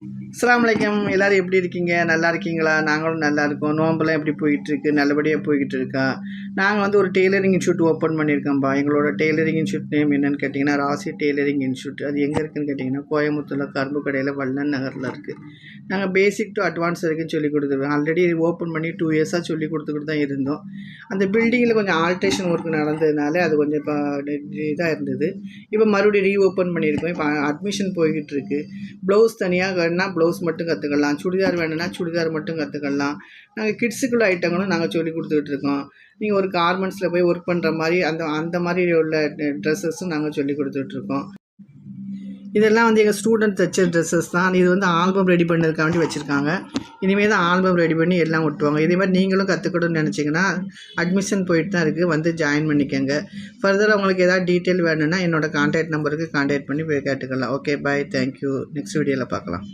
அஸ்ஸலாமு அலைக்கும். எல்லோரும் எப்படி இருக்கீங்க? நல்லா இருக்கீங்களா? நாங்களும் நல்லா இருக்கோம். நோம்பெல்லாம் எப்படி போயிட்டுருக்கு? நல்லபடியாக போய்கிட்டு இருக்கா? நாங்கள் வந்து ஒரு டெய்லரிங் இன்ஸ்டியூட் ஓப்பன் பண்ணியிருக்கோம்ப்பா. எங்களோட டெய்லரிங் இன்ஸ்டியூட் நேம் என்னென்னு கேட்டிங்கன்னா, ராசி டெய்லரிங் இன்ஸ்டியூட். அது எங்கே இருக்குதுன்னு கேட்டிங்கன்னா, கோயம்புத்தூரில் கரும்பு கடையில் வள்ளன் நகரில் இருக்குது. நாங்கள் பேசிக் டு அட்வான்ஸ் வரைக்கும் சொல்லிக் கொடுத்துருவோம். ஆல்ரெடி ஓப்பன் பண்ணி 2 இயர்ஸாக சொல்லிக் கொடுத்துக்கிட்டு தான் இருந்தோம். அந்த பில்டிங்கில் கொஞ்சம் ஆல்ட்ரேஷன் ஒர்க் நடந்ததுனால அது கொஞ்சம் இப்போ இதாக இருந்தது. இப்போ மறுபடியும் ரீஓப்பன் பண்ணியிருக்கோம். இப்போ அட்மிஷன் போய்கிட்டு இருக்குது. ப்ளவுஸ் தனியாக வேணுன்னா ப்ளவுஸ் மட்டும் கற்றுக்கலாம், சுடிதார் வேணும்னா சுடிதார் மட்டும் கற்றுக்கலாம். நாங்கள் கிட்ஸுக்குள்ள ஐட்டங்களும் நாங்கள் சொல்லி கொடுத்துக்கிட்டு இருக்கோம். நீங்கள் ஒரு கார்மெண்ட்ஸில் போய் ஒர்க் பண்ணுற மாதிரி அந்த மாதிரி உள்ள ட்ரெஸ்ஸஸும் நாங்கள் சொல்லி கொடுத்துட்ருக்கோம். இதெல்லாம் வந்து எங்கள் ஸ்டூடெண்ட் தைச்ச ட்ரெஸ்ஸஸ் தான். இது வந்து ஆல்பம் ரெடி பண்ணதுக்காண்டி வச்சுருக்காங்க. இனிமேல் தான் ஆல்பம் ரெடி பண்ணி எல்லாம் ஒட்டுவாங்க. இதே மாதிரி நீங்களும் கற்றுக்கணும்னு நினச்சிங்கன்னா அட்மிஷன் போயிட்டு தான் இருக்குது, வந்து ஜாயின் பண்ணிக்கோங்க. ஃபர்தராக உங்களுக்கு எதாவது டீட்டெயில் வேணும்னா என்னோடய கான்டாக்ட் நம்பருக்கு கான்டாக்ட் பண்ணி போய் கேட்டுக்கலாம். ஓகே, பாய், தேங்க்யூ. நெக்ஸ்ட் வீடியோவில் பார்க்கலாம்.